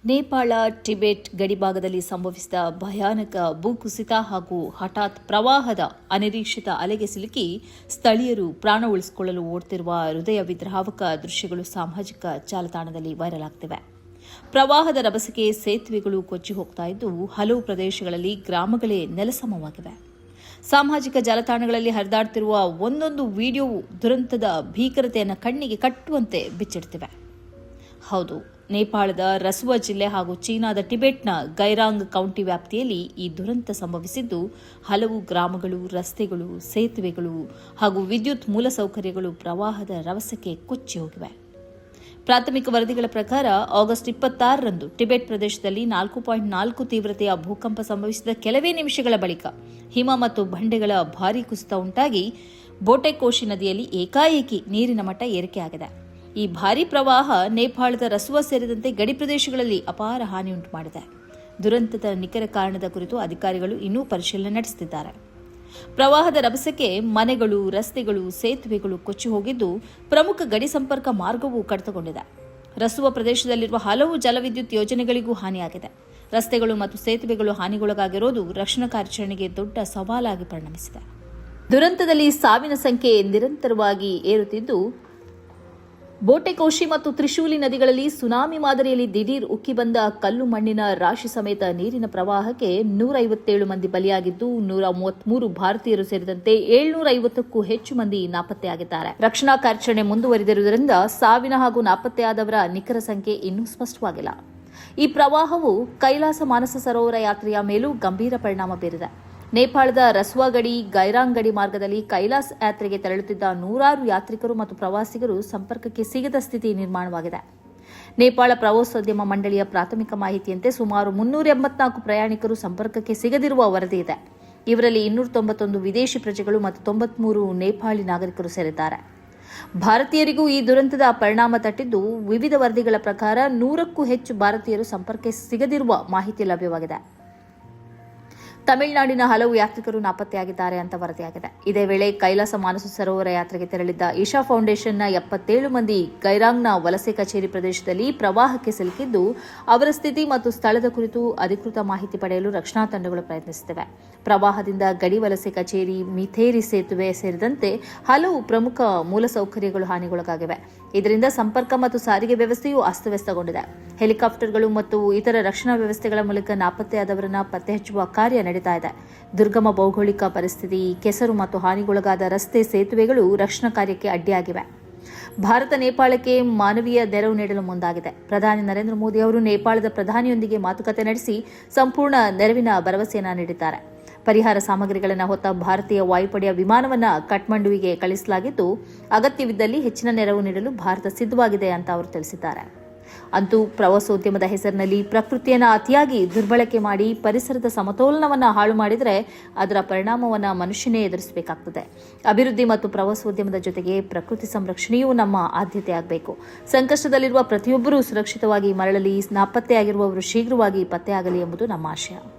Nepal Tibet ಗಡಿಭಾಗದಲ್ಲಿ ಸಂಭವಿಸಿದ ಭಯಾನಕ ಭೂಕುಸಿತ ಹಾಗೂ ಹಠಾತ್ ಪ್ರವಾಹದ ಅನಿರೀಕ್ಷಿತ ಅಲೆಗೆ ಸಿಲುಕಿ ಸ್ಥಳೀಯರು ಪ್ರಾಣ ಉಳಿಸಿಕೊಳ್ಳಲು ಓಡುತ್ತಿರುವ ಹೃದಯ ವಿದ್ರಾವಕ ದೃಶ್ಯಗಳು ಸಾಮಾಜಿಕ ಜಾಲತಾಣದಲ್ಲಿ ವೈರಲ್ ಆಗ್ತಿವೆ. ಪ್ರವಾಹದ ರಭಸಕ್ಕೆ ಸೇತುವೆಗಳು ಕೊಚ್ಚಿ ಹೋಗ್ತಾ ಇದ್ದು ಹಲವು ಪ್ರದೇಶಗಳಲ್ಲಿ ಗ್ರಾಮಗಳೇ ನೆಲಸಮವಾಗಿವೆ. ಸಾಮಾಜಿಕ ಜಾಲತಾಣಗಳಲ್ಲಿ ಹರಿದಾಡುತ್ತಿರುವ ಒಂದೊಂದು ವಿಡಿಯೋವು ದುರಂತದ ಭೀಕರತೆಯನ್ನು ಕಣ್ಣಿಗೆ ಕಟ್ಟುವಂತೆ ಬಿಚ್ಚಿಡ್ತಿವೆ. ಹೌದು, ನೇಪಾಳದ ರಸುವಾ ಜಿಲ್ಲೆ ಹಾಗೂ ಚೀನಾದ ಟಿಬೆಟ್ನ ಗೈರಾಂಗ್ ಕೌಂಟಿ ವ್ಯಾಪ್ತಿಯಲ್ಲಿ ಈ ದುರಂತ ಸಂಭವಿಸಿದ್ದು ಹಲವು ಗ್ರಾಮಗಳು, ರಸ್ತೆಗಳು, ಸೇತುವೆಗಳು ಹಾಗೂ ವಿದ್ಯುತ್ ಮೂಲಸೌಕರ್ಯಗಳು ಪ್ರವಾಹದ ರಭಸಕ್ಕೆ ಕೊಚ್ಚಿ ಹೋಗಿವೆ. ಪ್ರಾಥಮಿಕ ವರದಿಗಳ ಪ್ರಕಾರ ಆಗಸ್ಟ್ 26ರಂದು ಟಿಬೆಟ್ ಪ್ರದೇಶದಲ್ಲಿ 4.4 ತೀವ್ರತೆಯ ಭೂಕಂಪ ಸಂಭವಿಸಿದ ಕೆಲವೇ ನಿಮಿಷಗಳ ಬಳಿಕ ಹಿಮ ಮತ್ತು ಬಂಡೆಗಳ ಭಾರೀ ಕುಸಿತ ಉಂಟಾಗಿ ಬೋಟೆಕೋಶಿ ನದಿಯಲ್ಲಿ ಏಕಾಏಕಿ ನೀರಿನ ಮಟ್ಟ ಏರಿಕೆಯಾಗಿದೆ. ಈ ಭಾರೀ ಪ್ರವಾಹ ನೇಪಾಳದ ರಸುವಾ ಸೇರಿದಂತೆ ಗಡಿ ಪ್ರದೇಶಗಳಲ್ಲಿ ಅಪಾರ ಹಾನಿಯುಂಟು ಮಾಡಿದೆ. ದುರಂತದ ನಿಖರ ಕಾರಣದ ಕುರಿತು ಅಧಿಕಾರಿಗಳು ಇನ್ನೂ ಪರಿಶೀಲನೆ ನಡೆಸುತ್ತಿದ್ದಾರೆ. ಪ್ರವಾಹದ ರಭಸಕ್ಕೆ ಮನೆಗಳು, ರಸ್ತೆಗಳು, ಸೇತುವೆಗಳು ಕೊಚ್ಚಿ ಹೋಗಿದ್ದು ಪ್ರಮುಖ ಗಡಿ ಸಂಪರ್ಕ ಮಾರ್ಗವೂ ಕಡಿತಗೊಂಡಿದೆ. ರಸುವಾ ಪ್ರದೇಶದಲ್ಲಿರುವ ಹಲವು ಜಲವಿದ್ಯುತ್ ಯೋಜನೆಗಳಿಗೂ ಹಾನಿಯಾಗಿದೆ. ರಸ್ತೆಗಳು ಮತ್ತು ಸೇತುವೆಗಳು ಹಾನಿಗೊಳಗಾಗಿರುವುದು ರಕ್ಷಣಾ ಕಾರ್ಯಾಚರಣೆಗೆ ದೊಡ್ಡ ಸವಾಲಾಗಿ ಪರಿಣಮಿಸಿದೆ. ದುರಂತದಲ್ಲಿ ಸಾವಿನ ಸಂಖ್ಯೆ ನಿರಂತರವಾಗಿ ಏರುತ್ತಿದ್ದು ಬೋಟೆಕೋಶಿ ಮತ್ತು ತ್ರಿಶೂಲಿ ನದಿಗಳಲ್ಲಿ ಸುನಾಮಿ ಮಾದರಿಯಲ್ಲಿ ದಿಢೀರ್ ಉಕ್ಕಿ ಬಂದ ಕಲ್ಲು ಮಣ್ಣಿನ ರಾಶಿ ಸಮೇತ ನೀರಿನ ಪ್ರವಾಹಕ್ಕೆ 157 ಮಂದಿ ಬಲಿಯಾಗಿದ್ದು 133 ಭಾರತೀಯರು ಸೇರಿದಂತೆ 750ಕ್ಕೂ ಹೆಚ್ಚು ಮಂದಿ ನಾಪತ್ತೆಯಾಗಿದ್ದಾರೆ. ರಕ್ಷಣಾ ಕಾರ್ಯಾಚರಣೆ ಮುಂದುವರಿದಿರುವುದರಿಂದ ಸಾವಿನ ಹಾಗೂ ನಾಪತ್ತೆಯಾದವರ ನಿಖರ ಸಂಖ್ಯೆ ಇನ್ನೂ ಸ್ಪಷ್ಟವಾಗಿಲ್ಲ. ಈ ಪ್ರವಾಹವು ಕೈಲಾಸ ಮಾನಸ ಸರೋವರ ಯಾತ್ರೆಯ ಮೇಲೂ ಗಂಭೀರ ಪರಿಣಾಮ ಬೀರಿದೆ. ನೇಪಾಳದ ರಸುವಾ ಗಡಿ, ಗೈರಾಂಗ್ ಗಡಿ ಮಾರ್ಗದಲ್ಲಿ ಕೈಲಾಸ್ ಯಾತ್ರೆಗೆ ತೆರಳುತ್ತಿದ್ದ ನೂರಾರು ಯಾತ್ರಿಕರು ಮತ್ತು ಪ್ರವಾಸಿಗರು ಸಂಪರ್ಕಕ್ಕೆ ಸಿಗದ ಸ್ಥಿತಿ ನಿರ್ಮಾಣವಾಗಿದೆ. ನೇಪಾಳ ಪ್ರವಾಸೋದ್ಯಮ ಮಂಡಳಿಯ ಪ್ರಾಥಮಿಕ ಮಾಹಿತಿಯಂತೆ ಸುಮಾರು 384 ಪ್ರಯಾಣಿಕರು ಸಂಪರ್ಕಕ್ಕೆ ಸಿಗದಿರುವ ವರದಿ ಇದೆ. ಇವರಲ್ಲಿ 291 ವಿದೇಶಿ ಪ್ರಜೆಗಳು ಮತ್ತು 93 ನೇಪಾಳಿ ನಾಗರಿಕರು ಸೇರಿದ್ದಾರೆ. ಭಾರತೀಯರಿಗೂ ಈ ದುರಂತದ ಪರಿಣಾಮ ತಟ್ಟಿದ್ದು ವಿವಿಧ ವರದಿಗಳ ಪ್ರಕಾರ 100ಕ್ಕೂ ಹೆಚ್ಚು ಭಾರತೀಯರು ಸಂಪರ್ಕ ಸಿಗದಿರುವ ಮಾಹಿತಿ ಲಭ್ಯವಾಗಿದೆ. ತಮಿಳುನಾಡಿನ ಹಲವು ಯಾತ್ರಿಕರು ನಾಪತ್ತೆಯಾಗಿದ್ದಾರೆ ಅಂತ ವರದಿಯಾಗಿದೆ. ಇದೇ ವೇಳೆ ಕೈಲಾಸ ಮಾನಸ ಸರೋವರ ಯಾತ್ರೆಗೆ ತೆರಳಿದ್ದ ಈಶಾ ಫೌಂಡೇಶನ್ನ 77 ಮಂದಿ ಗೈರಾಂಗ್ನ ವಲಸೆ ಕಚೇರಿ ಪ್ರದೇಶದಲ್ಲಿ ಪ್ರವಾಹಕ್ಕೆ ಸಿಲುಕಿದ್ದು ಅವರ ಸ್ಥಿತಿ ಮತ್ತು ಸ್ಥಳದ ಕುರಿತು ಅಧಿಕೃತ ಮಾಹಿತಿ ಪಡೆಯಲು ರಕ್ಷಣಾ ತಂಡಗಳು ಪ್ರಯತ್ನಿಸುತ್ತಿವೆ. ಪ್ರವಾಹದಿಂದ ಗಡಿ ವಲಸೆ ಕಚೇರಿ, ಮಿಥೇರಿ ಸೇತುವೆ ಸೇರಿದಂತೆ ಹಲವು ಪ್ರಮುಖ ಮೂಲಸೌಕರ್ಯಗಳು ಹಾನಿಗೊಳಗಾಗಿವೆ. ಇದರಿಂದ ಸಂಪರ್ಕ ಮತ್ತು ಸಾರಿಗೆ ವ್ಯವಸ್ಥೆಯೂ ಅಸ್ತವ್ಯಸ್ತಗೊಂಡಿದೆ. ಹೆಲಿಕಾಪ್ಟರ್ಗಳು ಮತ್ತು ಇತರ ರಕ್ಷಣಾ ವ್ಯವಸ್ಥೆಗಳ ಮೂಲಕ ನಾಪತ್ತೆಯಾದವರನ್ನು ಪತ್ತೆ ಹಚ್ಚುವ ಕಾರ್ಯ ನಡೀತಾ ಇದೆ. ದುರ್ಗಮ ಭೌಗೋಳಿಕ ಪರಿಸ್ಥಿತಿ, ಕೆಸರು ಮತ್ತು ಹಾನಿಗೊಳಗಾದ ರಸ್ತೆ, ಸೇತುವೆಗಳು ರಕ್ಷಣಾ ಕಾರ್ಯಕ್ಕೆ ಅಡ್ಡಿಯಾಗಿವೆ. ಭಾರತ ನೇಪಾಳಕ್ಕೆ ಮಾನವೀಯ ನೆರವು ನೀಡಲು ಮುಂದಾಗಿದೆ. ಪ್ರಧಾನಿ ನರೇಂದ್ರ ಮೋದಿ ಅವರು ನೇಪಾಳದ ಪ್ರಧಾನಿಯೊಂದಿಗೆ ಮಾತುಕತೆ ನಡೆಸಿ ಸಂಪೂರ್ಣ ನೆರವಿನ ಭರವಸೆಯನ್ನು ನೀಡಿದ್ದಾರೆ. ಪರಿಹಾರ ಸಾಮಗ್ರಿಗಳನ್ನು ಹೊತ್ತ ಭಾರತೀಯ ವಾಯುಪಡೆಯ ವಿಮಾನವನ್ನು ಕಠ್ಮಂಡುವಿಗೆ ಕಳಿಸಲಾಗಿದ್ದು ಅಗತ್ಯವಿದ್ದಲ್ಲಿ ಹೆಚ್ಚಿನ ನೆರವು ನೀಡಲು ಭಾರತ ಸಿದ್ಧವಾಗಿದೆ ಅಂತ ಅವರು ತಿಳಿಸಿದ್ದಾರೆ. ಅಂತೂ ಪ್ರವಾಸೋದ್ಯಮದ ಹೆಸರಿನಲ್ಲಿ ಪ್ರಕೃತಿಯನ್ನು ಅತಿಯಾಗಿ ದುರ್ಬಳಕೆ ಮಾಡಿ ಪರಿಸರದ ಸಮತೋಲನವನ್ನು ಹಾಳು ಮಾಡಿದರೆ ಅದರ ಪರಿಣಾಮವನ್ನು ಮನುಷ್ಯನೇ ಎದುರಿಸಬೇಕಾಗುತ್ತದೆ. ಅಭಿವೃದ್ಧಿ ಮತ್ತು ಪ್ರವಾಸೋದ್ಯಮದ ಜೊತೆಗೆ ಪ್ರಕೃತಿ ಸಂರಕ್ಷಣೆಯೂ ನಮ್ಮ ಆದ್ಯತೆಯಾಗಬೇಕು. ಸಂಕಷ್ಟದಲ್ಲಿರುವ ಪ್ರತಿಯೊಬ್ಬರೂ ಸುರಕ್ಷಿತವಾಗಿ ಮರಳಲಿ, ನಾಪತ್ತೆಯಾಗಿರುವವರು ಶೀಘ್ರವಾಗಿ ಪತ್ತೆಯಾಗಲಿ ಎಂಬುದು ನಮ್ಮ ಆಶಯ.